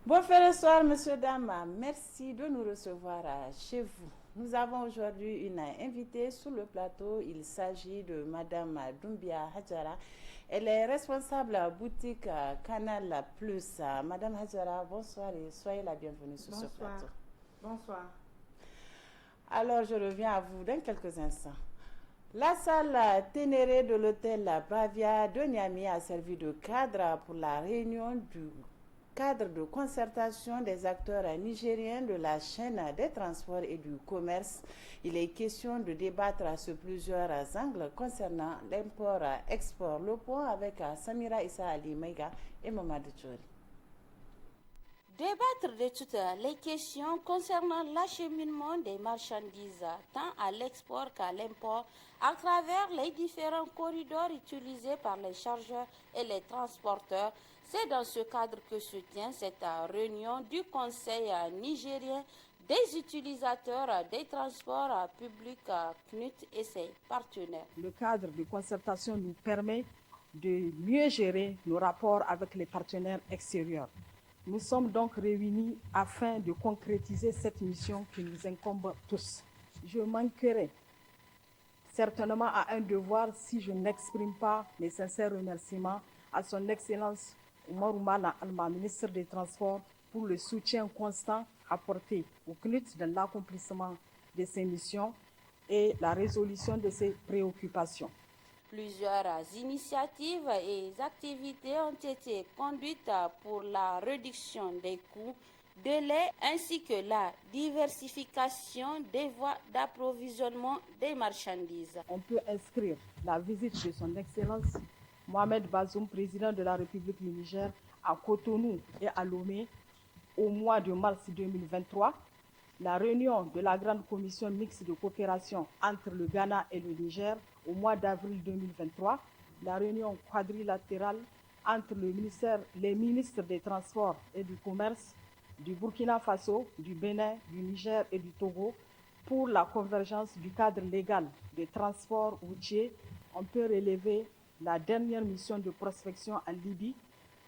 Bon frère et soir, monsieur, dame, merci de nous recevoir chez vous. Nous avons aujourd'hui une invitée sur le plateau. Il s'agit de madame Doumbia Hadjara. Elle est responsable boutique Canal Plus. Madame Hadjara, bonsoir et soyez la bienvenue sur ce Bonsoir. plateau. Bonsoir. Alors, je reviens à vous dans quelques instants. La salle Ténéré de l'hôtel Bravia de Niamey a servi de cadre pour la réunion du cadre de concertation des acteurs nigériens de la chaîne des transports et du commerce. Il est question de débattre sur plusieurs angles concernant l'import-export. Le point avec Samira Issa Ali Meiga et Mamadou Tchouri. Débattre de toutes les questions concernant l'acheminement des marchandises, tant à l'export qu'à l'import, à travers les différents corridors utilisés par les chargeurs et les transporteurs. C'est dans ce cadre que se tient cette réunion du Conseil nigérien des utilisateurs des transports publics CNUT et ses partenaires. Le cadre de concertation nous permet de mieux gérer nos rapports avec les partenaires extérieurs. Nous sommes donc réunis afin de concrétiser cette mission qui nous incombe tous. Je manquerai certainement à un devoir si je n'exprime pas mes sincères remerciements à son Excellence Oumar Oumana Alma, ministre des Transports, pour le soutien constant apporté au CNUT dans l'accomplissement de ses missions et la résolution de ses préoccupations. Plusieurs initiatives et activités ont été conduites pour la réduction des coûts de lait ainsi que la diversification des voies d'approvisionnement des marchandises. On peut inscrire la visite de son Excellence Mohamed Bazoum, président de la République du Niger, à Cotonou et à Lomé au mois de mars 2023, la réunion de la Grande Commission mixte de coopération entre le Ghana et le Niger au mois d'avril 2023, la réunion quadrilatérale entre les ministres des Transports et du Commerce du Burkina Faso, du Bénin, du Niger et du Togo pour la convergence du cadre légal des transports routiers. On peut relever la dernière mission de prospection en Libye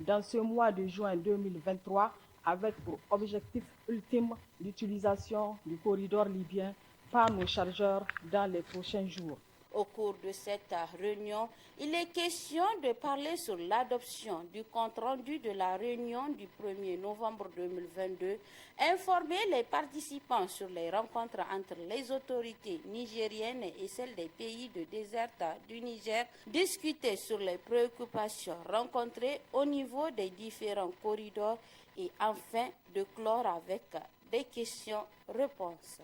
dans ce mois de juin 2023 avec pour objectif ultime l'utilisation du corridor libyen par nos chargeurs dans les prochains jours. Au cours de cette réunion, il est question de parler sur l'adoption du compte-rendu de la réunion du 1er novembre 2022, informer les participants sur les rencontres entre les autorités nigériennes et celles des pays de désert du Niger, discuter sur les préoccupations rencontrées au niveau des différents corridors et enfin de clore avec des questions-réponses.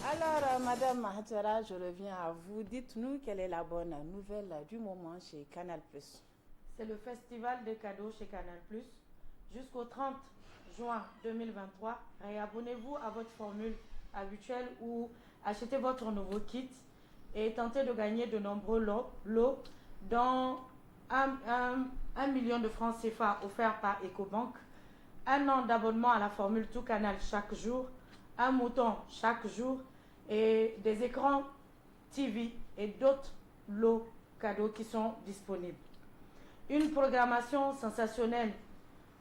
Alors, Madame Hadjara, je reviens à vous. Dites-nous quelle est la bonne nouvelle du moment chez Canal+. C'est le festival des cadeaux chez Canal+. Jusqu'au 30 juin 2023, réabonnez-vous à votre formule habituelle ou achetez votre nouveau kit et tentez de gagner de nombreux lots dont 1 million de francs CFA offerts par Ecobank, un an d'abonnement à la formule Tout Canal chaque jour, un mouton chaque jour et des écrans TV et d'autres lots cadeaux qui sont disponibles. Une programmation sensationnelle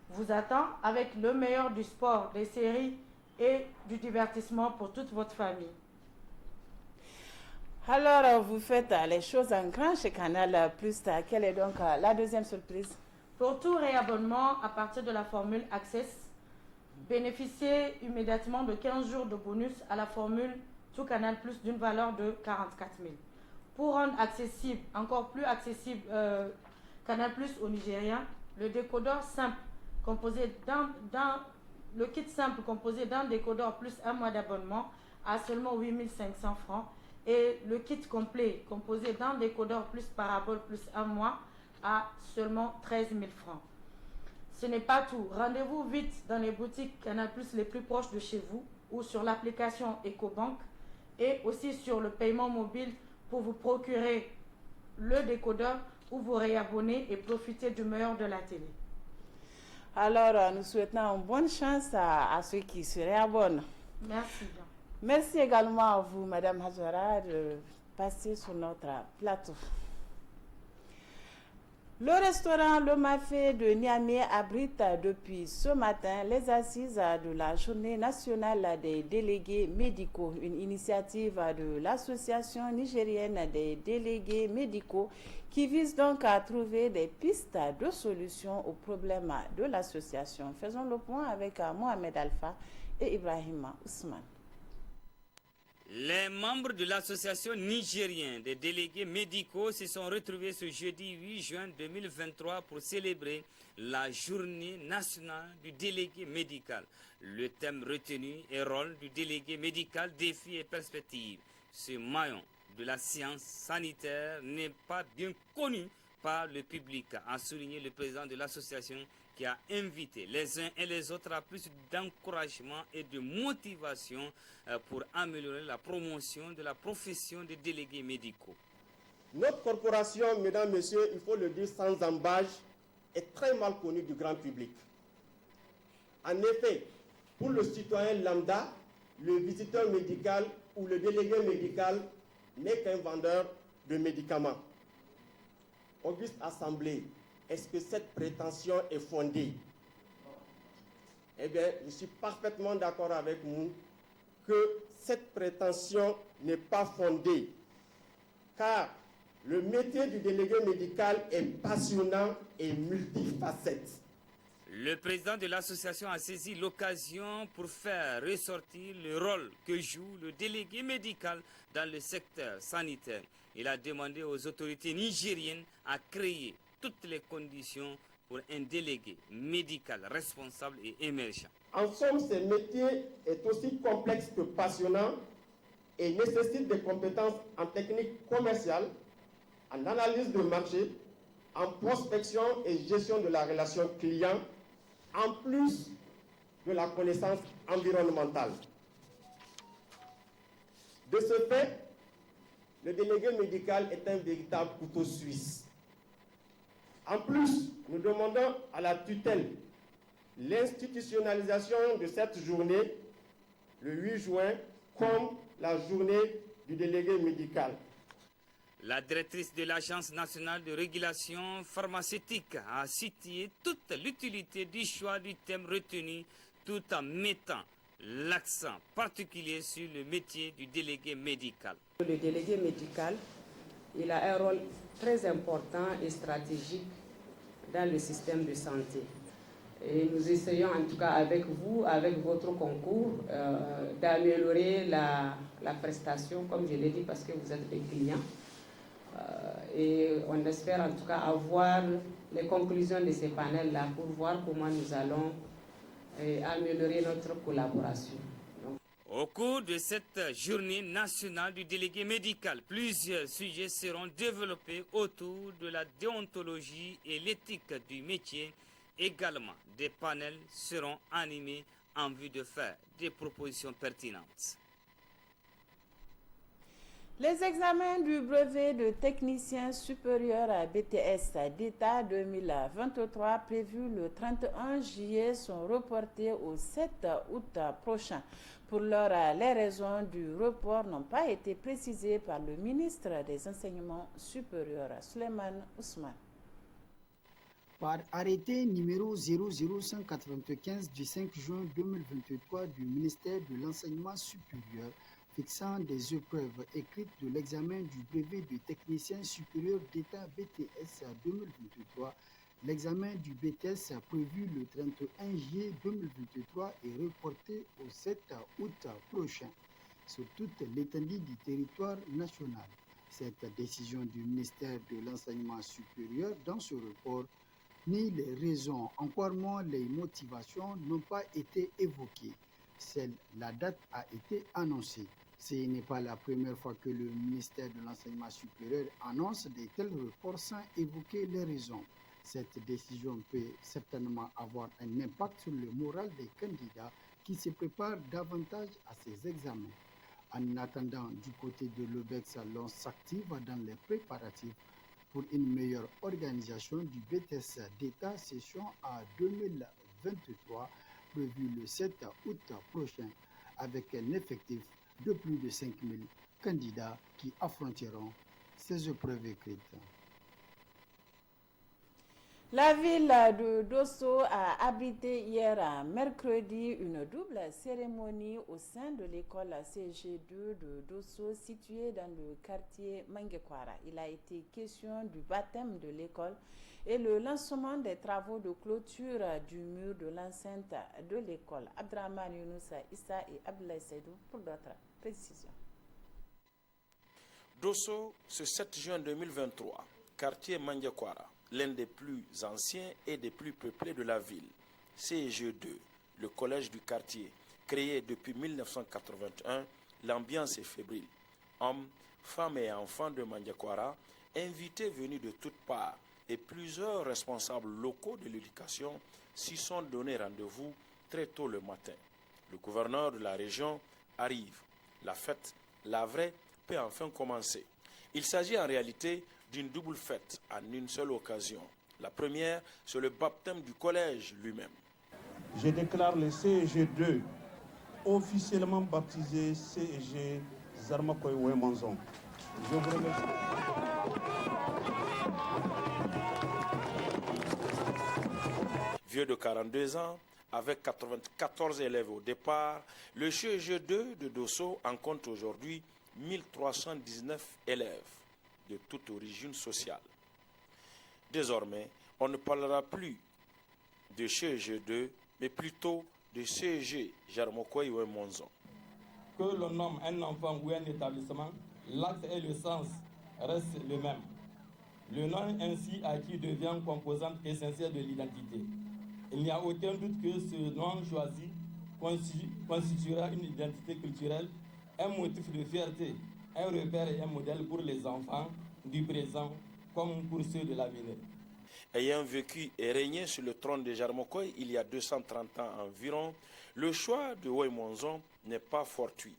vous attend avec le meilleur du sport, des séries et du divertissement pour toute votre famille. Alors, vous faites les choses en grand chez Canal+. Quelle est donc la deuxième surprise? Pour tout réabonnement à partir de la formule Access, bénéficiez immédiatement de 15 jours de bonus à la formule Tout Canal Plus d'une valeur de 44 000. Pour rendre accessible, encore plus accessible Canal Plus aux Nigériens, le décodeur simple composé le kit simple composé d'un décodeur plus un mois d'abonnement à seulement 8 500 francs et le kit complet composé d'un décodeur plus parabole plus un mois à seulement 13 000 francs. Ce n'est pas tout. Rendez-vous vite dans les boutiques Canal+ les plus proches de chez vous ou sur l'application Ecobank et aussi sur le paiement mobile pour vous procurer le décodeur ou vous réabonner et profiter du meilleur de la télé. Alors, nous souhaitons bonne chance à ceux qui se réabonnent. Merci bien. Merci également à vous, Madame Hadjara, passer sur notre plateau. Le restaurant Le Mafé de Niamey abrite depuis ce matin les assises de la Journée nationale des délégués médicaux, une initiative de l'Association nigérienne des délégués médicaux qui vise donc à trouver des pistes de solutions aux problèmes de l'association. Faisons le point avec Mohamed Alpha et Ibrahim Ousmane. Les membres de l'association nigérienne des délégués médicaux se sont retrouvés ce jeudi 8 juin 2023 pour célébrer la journée nationale du délégué médical. Le thème retenu est rôle du délégué médical, défis et perspectives. Ce maillon de la science sanitaire n'est pas bien connu par le public, a souligné le président de l'association qui a invité les uns et les autres à plus d'encouragement et de motivation pour améliorer la promotion de la profession des délégués médicaux. Notre corporation, mesdames, messieurs, il faut le dire sans embâche, est très mal connue du grand public. En effet, pour le citoyen lambda, le visiteur médical ou le délégué médical n'est qu'un vendeur de médicaments. Auguste Assemblée, est-ce que cette prétention est fondée? Eh bien, je suis parfaitement d'accord avec vous que cette prétention n'est pas fondée, car le métier du délégué médical est passionnant et multifacette. Le président de l'association a saisi l'occasion pour faire ressortir le rôle que joue le délégué médical dans le secteur sanitaire. Il a demandé aux autorités nigériennes à créer toutes les conditions pour un délégué médical responsable et émergent. En somme, ce métier est aussi complexe que passionnant et nécessite des compétences en technique commerciale, en analyse de marché, en prospection et gestion de la relation client, en plus de la connaissance environnementale. De ce fait, le délégué médical est un véritable couteau suisse. En plus, nous demandons à la tutelle l'institutionnalisation de cette journée, le 8 juin, comme la journée du délégué médical. La directrice de l'Agence nationale de régulation pharmaceutique a cité toute l'utilité du choix du thème retenu tout en mettant l'accent particulier sur le métier du délégué médical. Le délégué médical, il a un rôle très important et stratégique dans le système de santé. Et nous essayons en tout cas avec vous, avec votre concours, d'améliorer la prestation, comme je l'ai dit, parce que vous êtes des clients. Et on espère en tout cas avoir les conclusions de ces panels-là pour voir comment nous allons améliorer notre collaboration. Au cours de cette journée nationale du délégué médical, plusieurs sujets seront développés autour de la déontologie et l'éthique du métier. Également, des panels seront animés en vue de faire des propositions pertinentes. Les examens du brevet de technicien supérieur à BTS d'État 2023 prévus le 31 juillet sont reportés au 7 août prochain. Pour l'heure, les raisons du report n'ont pas été précisées par le ministre des Enseignements supérieurs, Suleiman Ousmane. Par arrêté numéro 00195 du 5 juin 2023 du ministère de l'Enseignement supérieur fixant des épreuves écrites de l'examen du brevet de technicien supérieur d'État BTS 2023, l'examen du BTS prévu le 31 juillet 2023 est reporté au 7 août prochain sur toute l'étendue du territoire national. Cette décision du ministère de l'Enseignement supérieur dans ce report, ni les raisons, encore moins les motivations n'ont pas été évoquées. Seule la date a été annoncée. Ce n'est pas la première fois que le ministère de l'Enseignement supérieur annonce de tels reports sans évoquer les raisons. Cette décision peut certainement avoir un impact sur le moral des candidats qui se préparent davantage à ces examens. En attendant, du côté de l'OBEX, l'on s'active dans les préparatifs pour une meilleure organisation du BTS d'État session à 2023 prévu le 7 août prochain avec un effectif de plus de 5000 candidats qui affronteront ces épreuves écrites. La ville de Dosso a abrité hier mercredi une double cérémonie au sein de l'école CG2 de Dosso située dans le quartier Manguekwara. Il a été question du baptême de l'école et le lancement des travaux de clôture du mur de l'enceinte de l'école. Abdraman Younoussa Issa et Abdoulaye Seydou pour d'autres précisions. Dosso, ce 7 juin 2023, quartier Manguekwara, l'un des plus anciens et des plus peuplés de la ville. CG2, le collège du quartier, créé depuis 1981, l'ambiance est fébrile. Hommes, femmes et enfants de Manguekwara, invités venus de toutes parts, et plusieurs responsables locaux de l'éducation s'y sont donné rendez-vous très tôt le matin. Le gouverneur de la région arrive. La fête, la vraie, peut enfin commencer. Il s'agit en réalité d'une double fête en une seule occasion. La première, c'est le baptême du collège lui-même. Je déclare le CEG2 officiellement baptisé CEG Zarmakoy Ouémanzon. Je vous remercie. Vieux de 42 ans, avec 94 élèves au départ, le CEG2 de Dosso en compte aujourd'hui 1319 élèves de toute origine sociale. Désormais, on ne parlera plus de CEG2, mais plutôt de CEG Jarmokoy Ouémanzon. Que l'on nomme un enfant ou un établissement, l'acte et le sens restent le même. Le nom ainsi acquis devient composante essentielle de l'identité. Il n'y a aucun doute que ce nom choisi constituera une identité culturelle, un motif de fierté, un repère et un modèle pour les enfants du présent comme pour ceux de l'avenir. Ayant vécu et régné sur le trône de Jarmokoy il y a 230 ans environ, le choix de Ouémanzon n'est pas fortuit.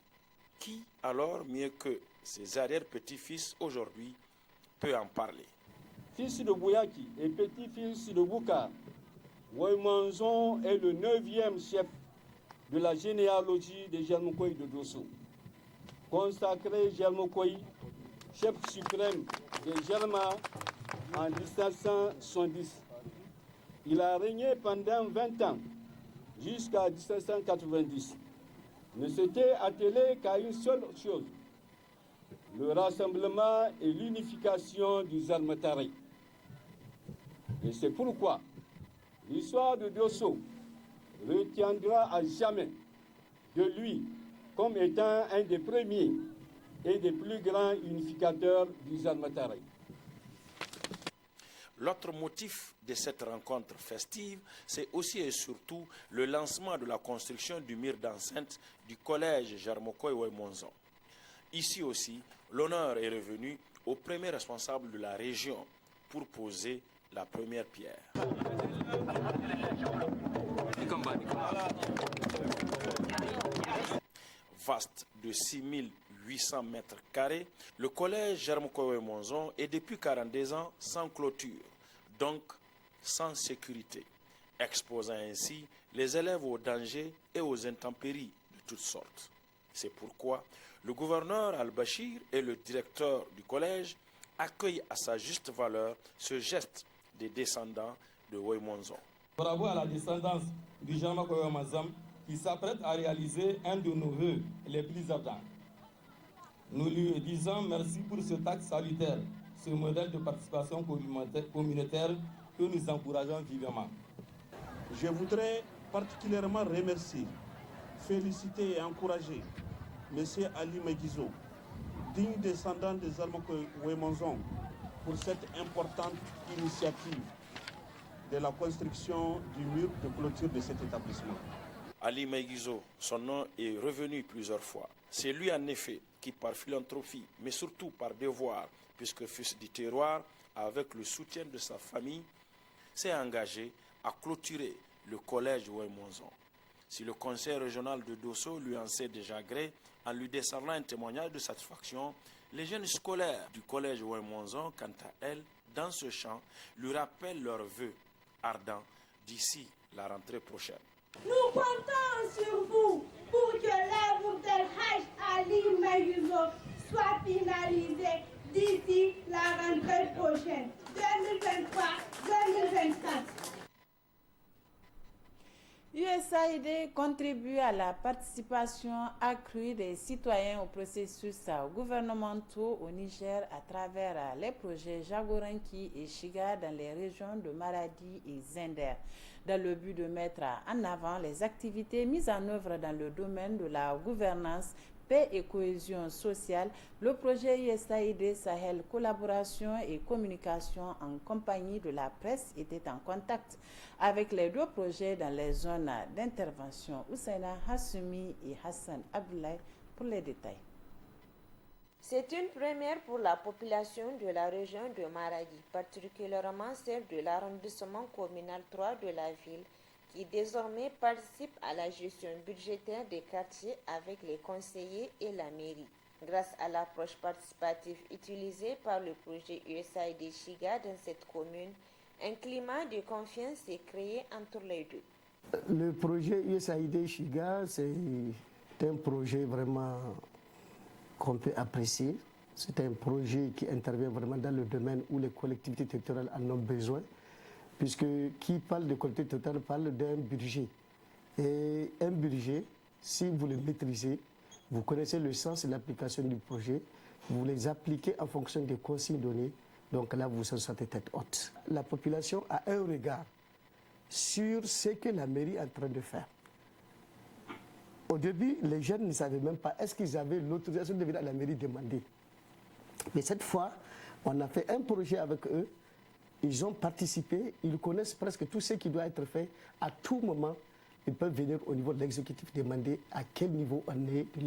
Qui alors, mieux que ses arrière-petits-fils aujourd'hui, peut en parler? Fils de Bouyaki et petit-fils de Bouka, Ouémanzon est le 9e chef de la généalogie de Jarmokoy de Dosso. Consacré Jarmokoy, chef suprême des Jarma en 1770. Il a régné pendant 20 ans, jusqu'à 1790. Ne s'était attelé qu'à une seule chose, le rassemblement et l'unification du Zarmatari. Et c'est pourquoi l'histoire de Dosso retiendra à jamais de lui comme étant un des premiers et des plus grands unificateurs du Zarmatari. L'autre motif de cette rencontre festive, c'est aussi et surtout le lancement de la construction du mur d'enceinte du collège Jarmokoy Ouémanzon. Ici aussi, l'honneur est revenu au premier responsable de la région pour poser la première pierre. Vaste de 6800 mètres carrés, le collège Jarmokoy Ouémanzon est depuis 42 ans sans clôture, donc sans sécurité, exposant ainsi les élèves aux dangers et aux intempéries de toutes sortes. C'est pourquoi le gouverneur Al-Bachir et le directeur du collège accueillent à sa juste valeur ce geste des descendants de Ouémanzon. Bravo à la descendance du Jarmokoy Ouémanzon qui s'apprête à réaliser un de nos vœux les plus ardents. Nous lui disons merci pour cet acte salutaire, ce modèle de participation communautaire que nous encourageons vivement. Je voudrais particulièrement remercier, féliciter et encourager M. Ali Meguizo, digne descendant des Zarmokoy Ouémanzon, pour cette importante initiative de la construction du mur de clôture de cet établissement. Ali Meguizo, son nom est revenu plusieurs fois. C'est lui en effet qui, par philanthropie, mais surtout par devoir, puisque fils du terroir, avec le soutien de sa famille, s'est engagé à clôturer le collège Ouémanzon. Si le conseil régional de Dosso lui en sait déjà gré, en lui décernant un témoignage de satisfaction, les jeunes scolaires du collège Ouémanzon, quant à elles, dans ce champ, lui rappellent leurs vœux ardents d'ici la rentrée prochaine. Nous comptons sur vous pour que l'œuvre d'El Hajj Ali Meguizo soit contribue à la participation accrue des citoyens aux processus gouvernementaux au Niger à travers les projets Jagoranki et Chiga dans les régions de Maradi et Zender, dans le but de mettre en avant les activités mises en œuvre dans le domaine de la gouvernance, paix et cohésion sociale. Le projet USAID Sahel Collaboration et Communication en compagnie de la presse était en contact avec les deux projets dans les zones d'intervention. Ousseina Hassoumi et Hassan Abdoulaye pour les détails. C'est une première pour la population de la région de Maradi, particulièrement celle de l'arrondissement communal 3 de la ville, qui désormais participe à la gestion budgétaire des quartiers avec les conseillers et la mairie. Grâce à l'approche participative utilisée par le projet USAID Chiga dans cette commune, un climat de confiance s'est créé entre les deux. Le projet USAID Chiga, c'est un projet vraiment qu'on peut apprécier. C'est un projet qui intervient vraiment dans le domaine où les collectivités territoriales en ont besoin, puisque qui parle de collectivité territoriale parle d'un budget. Et un budget, si vous le maîtrisez, vous connaissez le sens et l'application du projet, vous les appliquez en fonction des consignes données, donc là vous en sortez tête haute. La population a un regard sur ce que la mairie est en train de faire. Au début, les jeunes ne savaient même pas est-ce qu'ils avaient l'autorisation de venir à la mairie demander. Mais cette fois, on a fait un projet avec eux, ils ont participé, ils connaissent presque tout ce qui doit être fait. À tout moment, ils peuvent venir au niveau de l'exécutif demander à quel niveau on est de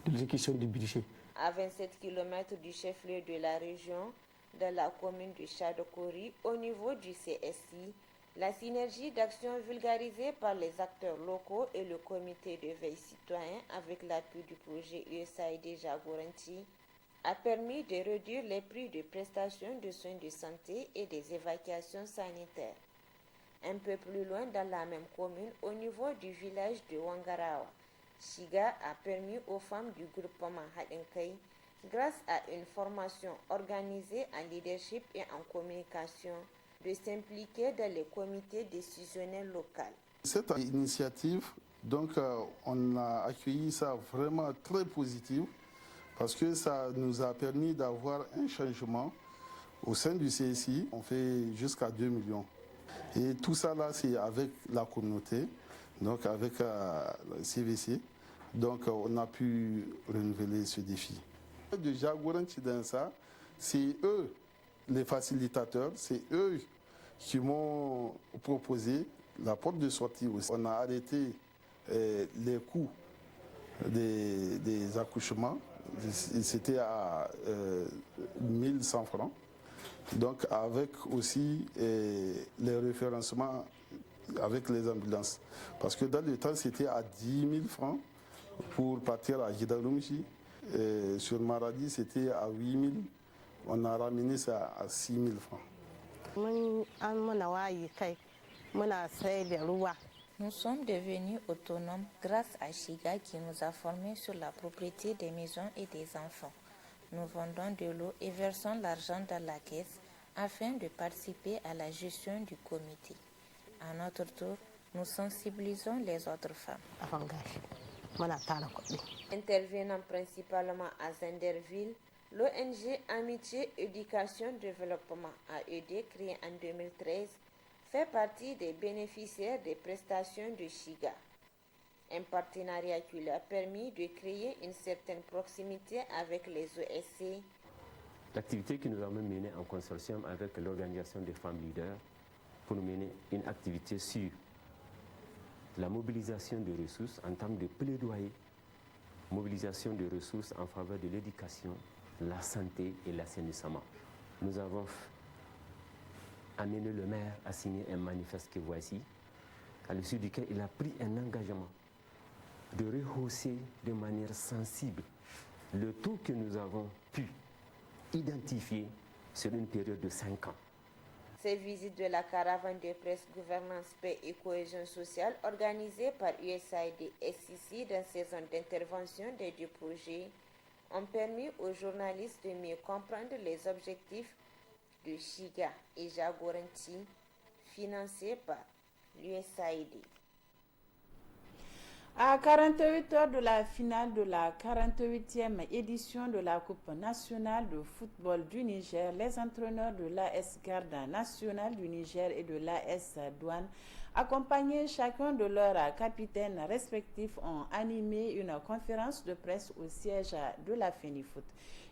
l'exécution du budget. À 27 km du chef-lieu de la région, dans la commune de Chadokori, au niveau du CSI, la synergie d'action vulgarisée par les acteurs locaux et le comité de veille citoyen avec l'appui du projet USAID Jagoranti a permis de réduire les prix de prestations de soins de santé et des évacuations sanitaires. Un peu plus loin dans la même commune, au niveau du village de Wangarawa, Chiga a permis aux femmes du groupement Hadenkai, grâce à une formation organisée en leadership et en communication, de s'impliquer dans les comités décisionnels locaux. Cette initiative, donc, on a accueilli ça vraiment très positif parce que ça nous a permis d'avoir un changement au sein du CSI. On fait jusqu'à 2 millions. Et tout ça là, c'est avec la communauté, donc avec la CVC. Donc, on a pu renouveler ce défi. De Jagoranti dans ça, c'est eux les facilitateurs, c'est eux qui m'ont proposé la porte de sortie aussi. On a arrêté les coûts des accouchements, c'était à 1100 francs. Donc avec aussi les référencements avec les ambulances. Parce que dans le temps, c'était à 10 000 francs pour partir à Gidarumchi. Sur Maradi, c'était à 8 000. On a ramené ça à 6 000 francs. Nous sommes devenus autonomes grâce à Chiga qui nous a formés sur la propriété des maisons et des enfants. Nous vendons de l'eau et versons l'argent dans la caisse afin de participer à la gestion du comité. À notre tour, nous sensibilisons les autres femmes. Intervenant principalement à Zenderville, l'ONG Amitié Éducation Développement AED, créée en 2013, fait partie des bénéficiaires des prestations de Chiga. Un partenariat qui lui a permis de créer une certaine proximité avec les OSC. L'activité que nous avons menée en consortium avec l'organisation des femmes leaders pour mener une activité sur la mobilisation de ressources en termes de plaidoyer, mobilisation de ressources en faveur de l'éducation, la santé et l'assainissement. Nous avons amené le maire à signer un manifeste que voici, à l'issue duquel il a pris un engagement de rehausser de manière sensible le taux que nous avons pu identifier sur une période de 5 ans. Ces visites de la caravane de presse gouvernance, paix et cohésion sociale organisée par USAID et SICI dans ces zones d'intervention des deux projets ont permis aux journalistes de mieux comprendre les objectifs de Chiga et Jagoranti financés par l'USAID. À 48 heures de la finale de la 48e édition de la Coupe nationale de football du Niger, les entraîneurs de l'AS Garde nationale du Niger et de l'AS Douane, accompagnés chacun de leurs capitaines respectifs, ont animé une conférence de presse au siège de la FENIFOOT.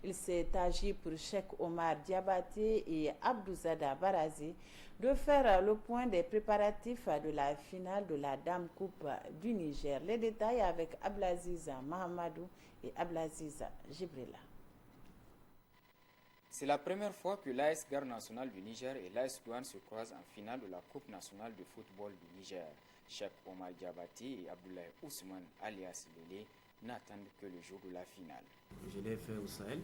Il s'est agi pour Cheikh Omar Diabaté et Abdouzada Barazé de faire le point des préparatifs de la finale de la Dame Coupe du Niger. Les détails avec Ablaziz Mahamadou et Ablaziz Jibrila. C'est la première fois que l'AS Garde nationale du Niger et l'AS Douane se croisent en finale de la Coupe nationale de football du Niger. Cheikh Omar Diabaté et Abdoulaye Ousmane alias Lélé n'attendent que le jour de la finale. Je l'ai fait au Sahel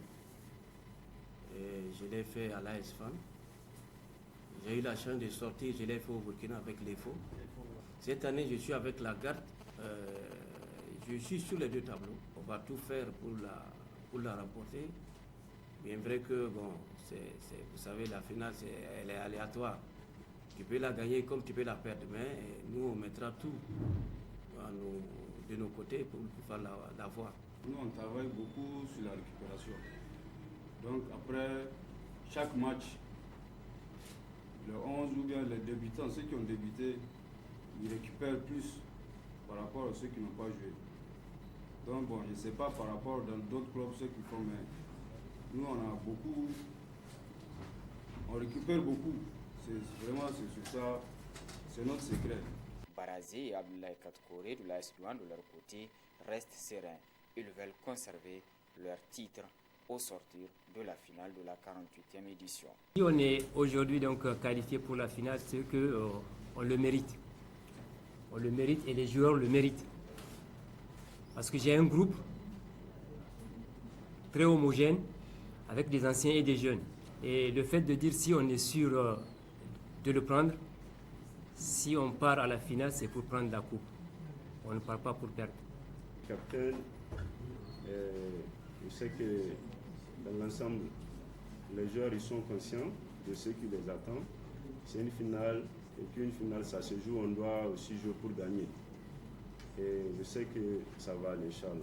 et je l'ai fait à l'AS FAN. J'ai eu la chance de sortir, je l'ai fait au Burkina avec les faux. Cette année, je suis avec la garde. Je suis sur les deux tableaux. On va tout faire pour la remporter. Bien vrai que, bon, vous savez, la finale, elle est aléatoire. Tu peux la gagner comme tu peux la perdre, mais nous, on mettra tout de nos côtés pour pouvoir la voir. Nous, on travaille beaucoup sur la récupération. Donc, après chaque match, le 11 ou bien les débutants, ceux qui ont débuté, ils récupèrent plus par rapport à ceux qui n'ont pas joué. Donc, bon, je ne sais pas par rapport dans d'autres clubs ceux qui font, mais nous, on a beaucoup, on récupère beaucoup. C'est sur ça, c'est notre secret. Barazé et Abdoulaye Katkouré de l'AS Douane, de leur côté, restent sereins. Ils veulent conserver leur titre au sortir de la finale de la 48e édition. Si on est aujourd'hui donc qualifié pour la finale, c'est que on le mérite. On le mérite et les joueurs le méritent. Parce que j'ai un groupe très homogène avec des anciens et des jeunes. Et le fait de dire si on est sûr de le prendre, si on part à la finale, c'est pour prendre la coupe. On ne part pas pour perdre. Capitaine, je sais que dans l'ensemble, les joueurs ils sont conscients de ce qui les attend. C'est une finale, et puis une finale, ça se joue, on doit aussi jouer pour gagner. Et je sais que ça va aller, Inch'Allah.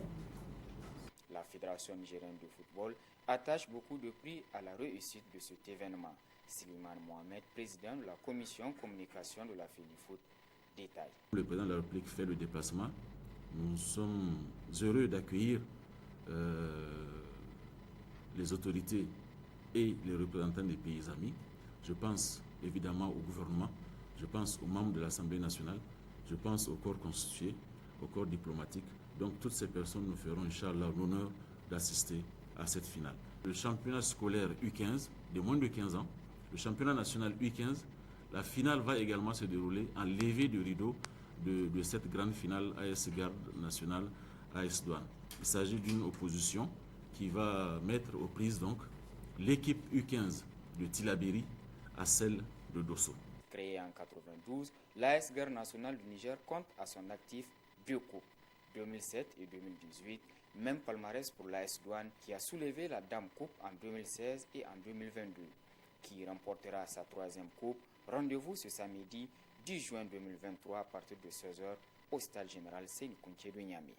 La Fédération nigérienne de football attache beaucoup de prix à la réussite de cet événement. Slimane Mohamed, président de la commission communication de la FENIFOOT, détaille. Le président de la République fait le déplacement. Nous sommes heureux d'accueillir les autorités et les représentants des pays amis. Je pense évidemment au gouvernement, je pense aux membres de l'Assemblée nationale, je pense au corps constitué, au corps diplomatique. Donc toutes ces personnes nous feront, Inch'Allah, l'honneur d'assister à cette finale. Le championnat scolaire U15 de moins de 15 ans, le championnat national U15, la finale va également se dérouler en levée de rideau de cette grande finale AS Garde nationale, AS Douane. Il s'agit d'une opposition qui va mettre aux prises donc l'équipe U15 de Tillabéri à celle de Dosso. Créée en 1992, l'AS Garde nationale du Niger compte à son actif 2 coupes, 2007 et 2018, même palmarès pour l'AS Douane qui a soulevé la Dame Coupe en 2016 et en 2022, qui remportera sa 3e coupe. Rendez-vous ce samedi 10 juin 2023 à partir de 16h au stade général Séni Kounché de Niamey.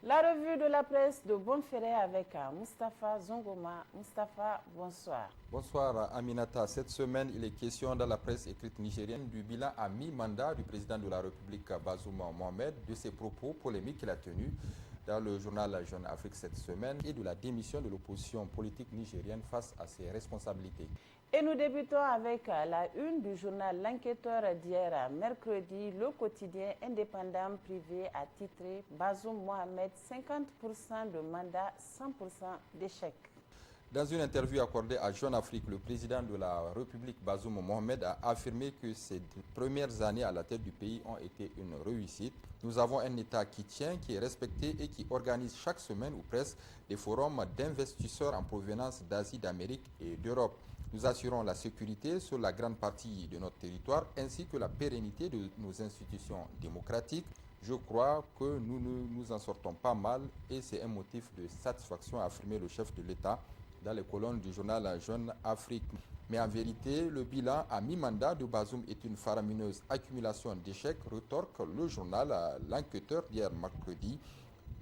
La revue de la presse de Bonferré avec Moustapha Zongoma. Moustapha, bonsoir. Bonsoir Aminata. Cette semaine, il est question dans la presse écrite nigérienne du bilan à mi-mandat du président de la République Bazoum Mohamed, de ses propos polémiques qu'il a tenus dans le journal Jeune Afrique cette semaine et de la démission de l'opposition politique nigérienne face à ses responsabilités. Et nous débutons avec la une du journal L'Enquêteur d'hier mercredi. Le quotidien indépendant privé a titré Bazoum Mohamed 50% de mandat, 100% d'échec. Dans une interview accordée à Jeune Afrique, le président de la République Bazoum Mohamed a affirmé que ses premières années à la tête du pays ont été une réussite. Nous avons un État qui tient, qui est respecté et qui organise chaque semaine ou presque des forums d'investisseurs en provenance d'Asie, d'Amérique et d'Europe. Nous assurons la sécurité sur la grande partie de notre territoire ainsi que la pérennité de nos institutions démocratiques. Je crois que nous en sortons pas mal et c'est un motif de satisfaction, a affirmé le chef de l'État dans les colonnes du journal Jeune Afrique. Mais en vérité, le bilan à mi-mandat de Bazoum est une faramineuse accumulation d'échecs, retorque le journal L'Enquêteur d'hier mercredi.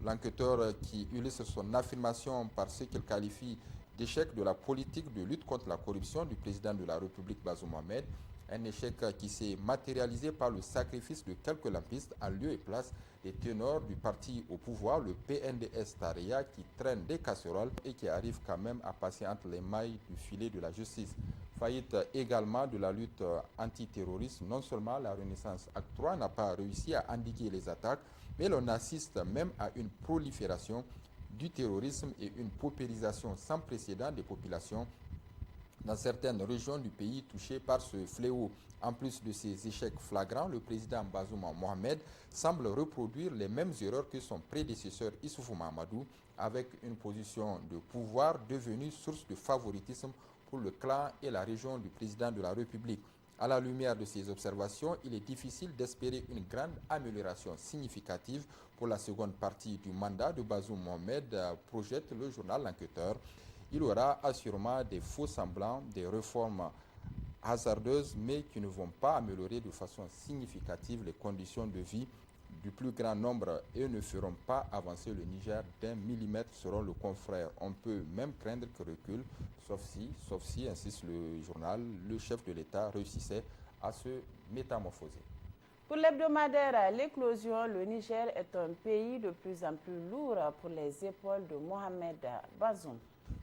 L'enquêteur qui illustre son affirmation par ce qu'il qualifie d'échec de la politique de lutte contre la corruption du président de la République Bazoum Mohamed. Un échec qui s'est matérialisé par le sacrifice de quelques lampistes en lieu et place des ténors du parti au pouvoir, le PNDS Taria, qui traîne des casseroles et qui arrive quand même à passer entre les mailles du filet de la justice. Faillite également de la lutte antiterroriste, non seulement la Renaissance Acte 3 n'a pas réussi à endiguer les attaques, mais l'on assiste même à une prolifération du terrorisme et une paupérisation sans précédent des populations dans certaines régions du pays touchées par ce fléau. En plus de ces échecs flagrants, le président Bazoum Mohamed semble reproduire les mêmes erreurs que son prédécesseur Issoufou Mahamadou, avec une position de pouvoir devenue source de favoritisme pour le clan et la région du président de la République. À la lumière de ces observations, il est difficile d'espérer une grande amélioration significative pour la seconde partie du mandat de Bazoum Mohamed, projette le journal L'Enquêteur. Il aura assurément des faux semblants, des réformes hasardeuses, mais qui ne vont pas améliorer de façon significative les conditions de vie du plus grand nombre et ne feront pas avancer le Niger d'1 millimètre selon le confrère. On peut même craindre que recule, sauf si, insiste le journal, le chef de l'État réussissait à se métamorphoser. Pour l'hebdomadaire L'éclosion, le Niger est un pays de plus en plus lourd pour les épaules de Mohamed Bazoum.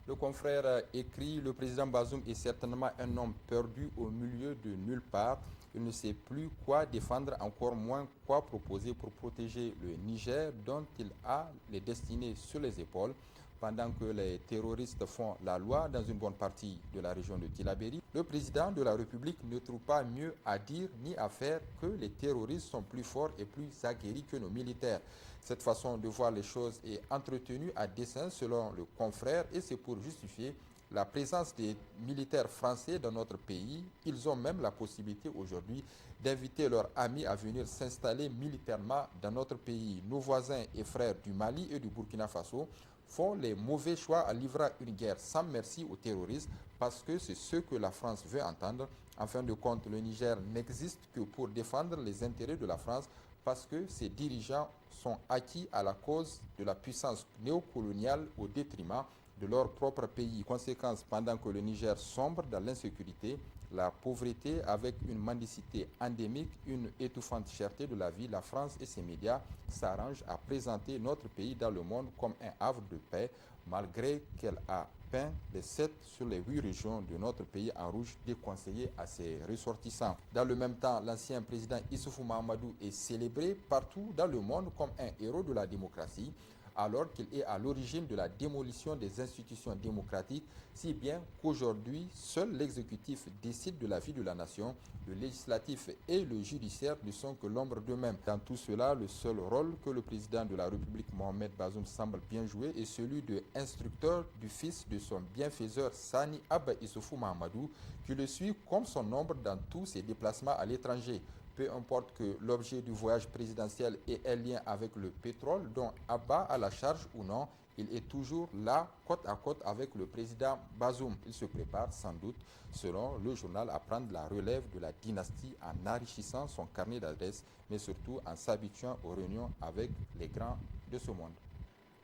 Le confrère écrit « Le président Bazoum est certainement un homme perdu au milieu de nulle part. Il ne sait plus quoi défendre, encore moins quoi proposer pour protéger le Niger dont il a les destinées sur les épaules. Pendant que les terroristes font la loi dans une bonne partie de la région de Tillabéri, le président de la République ne trouve pas mieux à dire ni à faire que les terroristes sont plus forts et plus aguerris que nos militaires. Cette façon de voir les choses est entretenue à dessein selon le confrère et c'est pour justifier la présence des militaires français dans notre pays. Ils ont même la possibilité aujourd'hui d'inviter leurs amis à venir s'installer militairement dans notre pays. Nos voisins et frères du Mali et du Burkina Faso font les mauvais choix en livrant une guerre sans merci aux terroristes parce que c'est ce que la France veut entendre. En fin de compte, le Niger n'existe que pour défendre les intérêts de la France parce que ses dirigeants sont acquis à la cause de la puissance néocoloniale au détriment de leur propre pays. Conséquence, pendant que le Niger sombre dans l'insécurité, la pauvreté avec une mendicité endémique, une étouffante cherté de la vie, la France et ses médias s'arrangent à présenter notre pays dans le monde comme un havre de paix, malgré qu'elle a peint les 7 sur les 8 régions de notre pays en rouge déconseillées à ses ressortissants. Dans le même temps, l'ancien président Issoufou Mahamadou est célébré partout dans le monde comme un héros de la démocratie, alors qu'il est à l'origine de la démolition des institutions démocratiques, si bien qu'aujourd'hui, seul l'exécutif décide de la vie de la nation, le législatif et le judiciaire ne sont que l'ombre d'eux-mêmes. Dans tout cela, le seul rôle que le président de la République Mohamed Bazoum semble bien jouer est celui de instructeur du fils de son bienfaiseur Sani Abba Issoufou Mahamadou, qui le suit comme son ombre dans tous ses déplacements à l'étranger. Peu importe que l'objet du voyage présidentiel ait un lien avec le pétrole dont Abba a la charge ou non, il est toujours là, côte à côte avec le président Bazoum. Il se prépare sans doute, selon le journal, à prendre la relève de la dynastie en enrichissant son carnet d'adresses, mais surtout en s'habituant aux réunions avec les grands de ce monde.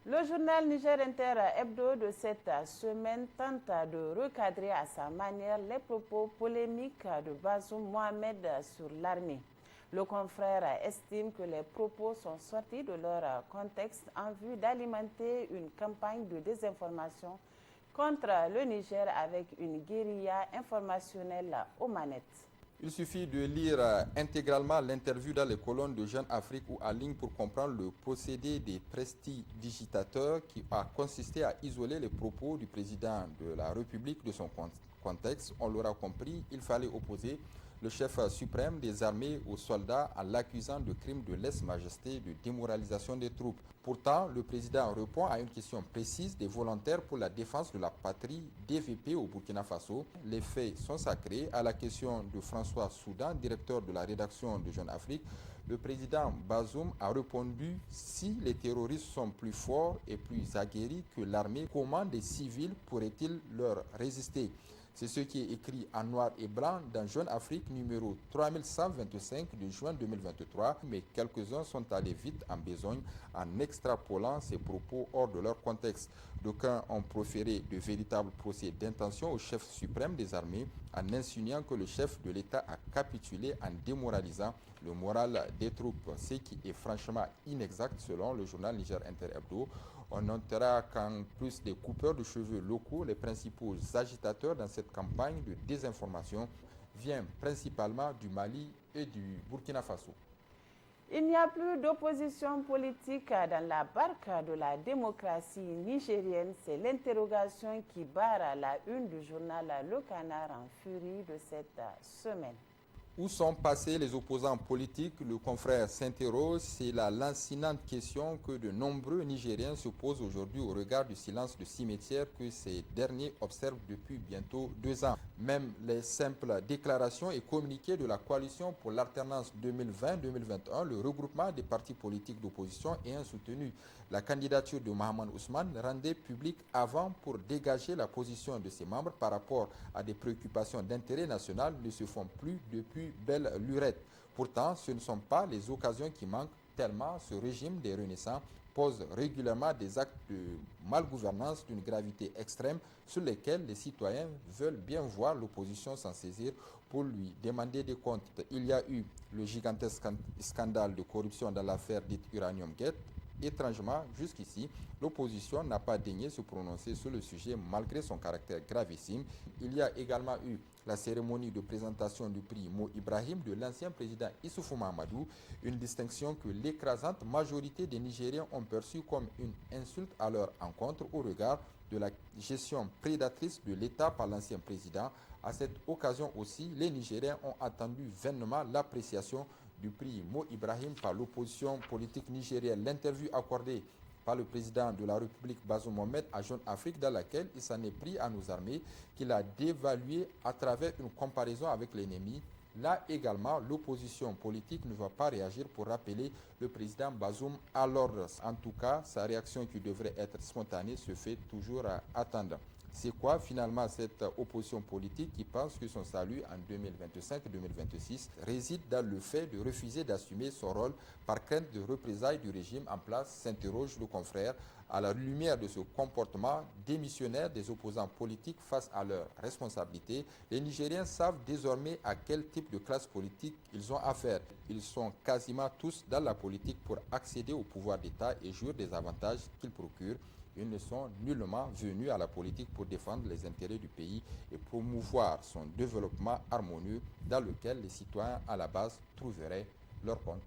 Le journal Niger Inter Hebdo de cette semaine tente de recadrer à sa manière les propos polémiques de Bazoum Mohamed sur l'armée. Le confrère estime que les propos sont sortis de leur contexte en vue d'alimenter une campagne de désinformation contre le Niger avec une guérilla informationnelle aux manettes. Il suffit de lire intégralement l'interview dans les colonnes de Jeune Afrique ou en ligne pour comprendre le procédé des prestidigitateurs qui a consisté à isoler les propos du président de la République de son contexte. On l'aura compris, il fallait opposer le chef suprême des armées aux soldats en l'accusant de crimes de lèse-majesté, de démoralisation des troupes. Pourtant, le président répond à une question précise des volontaires pour la défense de la patrie DVP au Burkina Faso. Les faits sont sacrés. À la question de François Soudan, directeur de la rédaction de Jeune Afrique, le président Bazoum a répondu « Si les terroristes sont plus forts et plus aguerris que l'armée, comment des civils pourraient-ils leur résister ?» C'est ce qui est écrit en noir et blanc dans Jeune Afrique numéro 3125 de juin 2023, mais quelques-uns sont allés vite en besogne en extrapolant ces propos hors de leur contexte. D'aucuns ont proféré de véritables procès d'intention au chef suprême des armées en insinuant que le chef de l'État a capitulé en démoralisant le moral des troupes, ce qui est franchement inexact selon le journal Niger Inter Hebdo. On notera qu'en plus des coupeurs de cheveux locaux, les principaux agitateurs dans cette campagne de désinformation viennent principalement du Mali et du Burkina Faso. Il n'y a plus d'opposition politique dans la barque de la démocratie nigérienne. C'est l'interrogation qui barre la une du journal Le Canard en furie de cette semaine. Où sont passés les opposants politiques? Le confrère s'interroge. C'est la lancinante question que de nombreux Nigériens se posent aujourd'hui au regard du silence de cimetière que ces derniers observent depuis bientôt 2 ans. Même les simples déclarations et communiqués de la coalition pour l'alternance 2020-2021, le regroupement des partis politiques d'opposition ayant soutenu la candidature de Mahaman Ousmane, rendait public avant pour dégager la position de ses membres par rapport à des préoccupations d'intérêt national ne se font plus depuis belle lurette. Pourtant, ce ne sont pas les occasions qui manquent, tellement ce régime des renaissants pose régulièrement des actes de malgouvernance d'une gravité extrême sur lesquels les citoyens veulent bien voir l'opposition s'en saisir pour lui demander des comptes. Il y a eu le gigantesque scandale de corruption dans l'affaire dite Uranium Gate. Étrangement, jusqu'ici, l'opposition n'a pas daigné se prononcer sur le sujet malgré son caractère gravissime. Il y a également eu la cérémonie de présentation du prix Mo Ibrahim de l'ancien président Issoufou Mahamadou, une distinction que l'écrasante majorité des Nigériens ont perçue comme une insulte à leur encontre au regard de la gestion prédatrice de l'État par l'ancien président. À cette occasion aussi, les Nigériens ont attendu vainement l'appréciation du prix Mo Ibrahim par l'opposition politique nigérienne. L'interview accordée par le président de la République Bazoum Mohamed à Jeune Afrique, dans laquelle il s'en est pris à nos armées, qu'il a dévalué à travers une comparaison avec l'ennemi. Là également, l'opposition politique ne va pas réagir pour rappeler le président Bazoum à l'ordre. En tout cas, sa réaction qui devrait être spontanée se fait toujours attendre. C'est quoi finalement cette opposition politique qui pense que son salut en 2025-2026 réside dans le fait de refuser d'assumer son rôle par crainte de représailles du régime en place, s'interroge le confrère. À la lumière de ce comportement démissionnaire des opposants politiques face à leurs responsabilités, les Nigériens savent désormais à quel type de classe politique ils ont affaire. Ils sont quasiment tous dans la politique pour accéder au pouvoir d'État et jouir des avantages qu'ils procurent. Ils ne sont nullement venus à la politique pour défendre les intérêts du pays et promouvoir son développement harmonieux dans lequel les citoyens à la base trouveraient leur compte.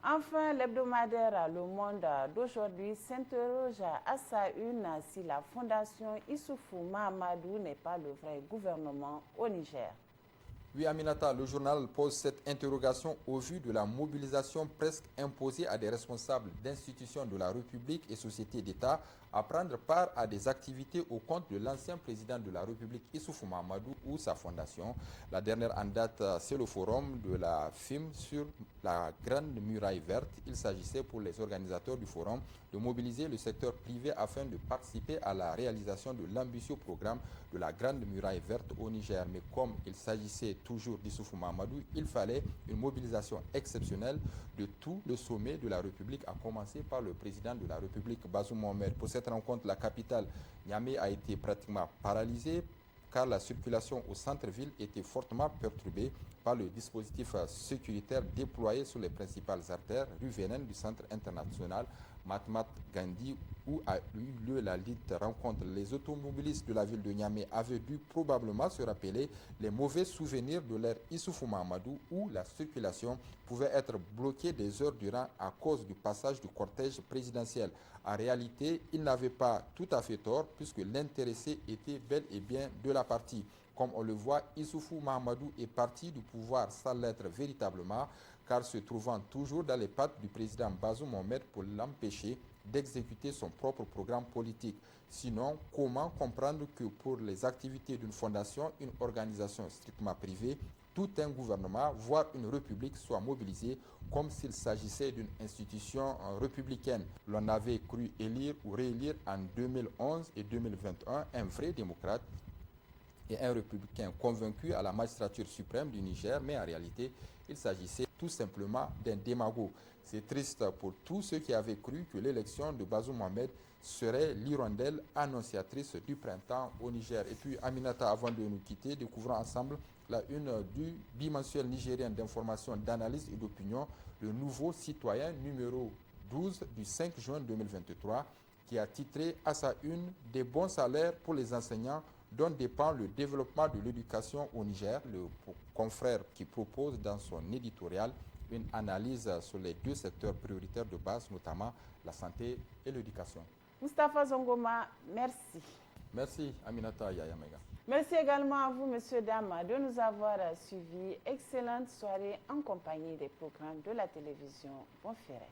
Enfin, l'hebdomadaire Le Monde d'aujourd'hui s'interroge à sa une si la fondation Issoufou Mahamadou n'est pas le vrai gouvernement au Niger. Oui, Aminata, le journal pose cette interrogation au vu de la mobilisation presque imposée à des responsables d'institutions de la République et sociétés d'État à prendre part à des activités au compte de l'ancien président de la République Issoufou Mahamadou ou sa fondation. La dernière en date, c'est le forum de la FIM sur la Grande Muraille Verte. Il s'agissait pour les organisateurs du forum de mobiliser le secteur privé afin de participer à la réalisation de l'ambitieux programme de la Grande Muraille Verte au Niger. Mais comme il s'agissait toujours d'Issoufou Mahamadou, il fallait une mobilisation exceptionnelle de tout le sommet de la République, à commencer par le président de la République, Bazoum Mohamed. Pour cette rencontre, la capitale Niamey a été pratiquement paralysée car la circulation au centre-ville était fortement perturbée par le dispositif sécuritaire déployé sur les principales artères rue Vénène du centre international Mahatma Gandhi, où a eu lieu la dite rencontre. Les automobilistes de la ville de Niamey avaient dû probablement se rappeler les mauvais souvenirs de l'ère Issoufou Mahamadou, où la circulation pouvait être bloquée des heures durant à cause du passage du cortège présidentiel. En réalité, il n'avait pas tout à fait tort puisque l'intéressé était bel et bien de la partie. Comme on le voit, Issoufou Mahamadou est parti du pouvoir sans l'être véritablement, car se trouvant toujours dans les pattes du président Bazoum Mohamed pour l'empêcher d'exécuter son propre programme politique. Sinon, comment comprendre que pour les activités d'une fondation, une organisation strictement privée, tout un gouvernement, voire une république, soit mobilisé comme s'il s'agissait d'une institution républicaine. L'on avait cru élire ou réélire en 2011 et 2021 un vrai démocrate et un républicain convaincu à la magistrature suprême du Niger, mais en réalité, il s'agissait tout simplement d'un démagogue. C'est triste pour tous ceux qui avaient cru que l'élection de Bazoum Mohamed serait l'hirondelle annonciatrice du printemps au Niger. Et puis, Aminata, avant de nous quitter, découvrons ensemble la une du bimensuel nigérien d'information, d'analyse et d'opinion, le Nouveau Citoyen numéro 12 du 5 juin 2023, qui a titré à sa une « Des bons salaires pour les enseignants dont dépend le développement de l'éducation au Niger ». Le confrère qui propose dans son éditorial une analyse sur les deux secteurs prioritaires de base, notamment la santé et l'éducation. Moustapha Zongoma, merci. Merci Aminata Yayamega. Merci également à vous, messieurs, dames, de nous avoir suivis. Excellente soirée en compagnie des programmes de la télévision Bonferré.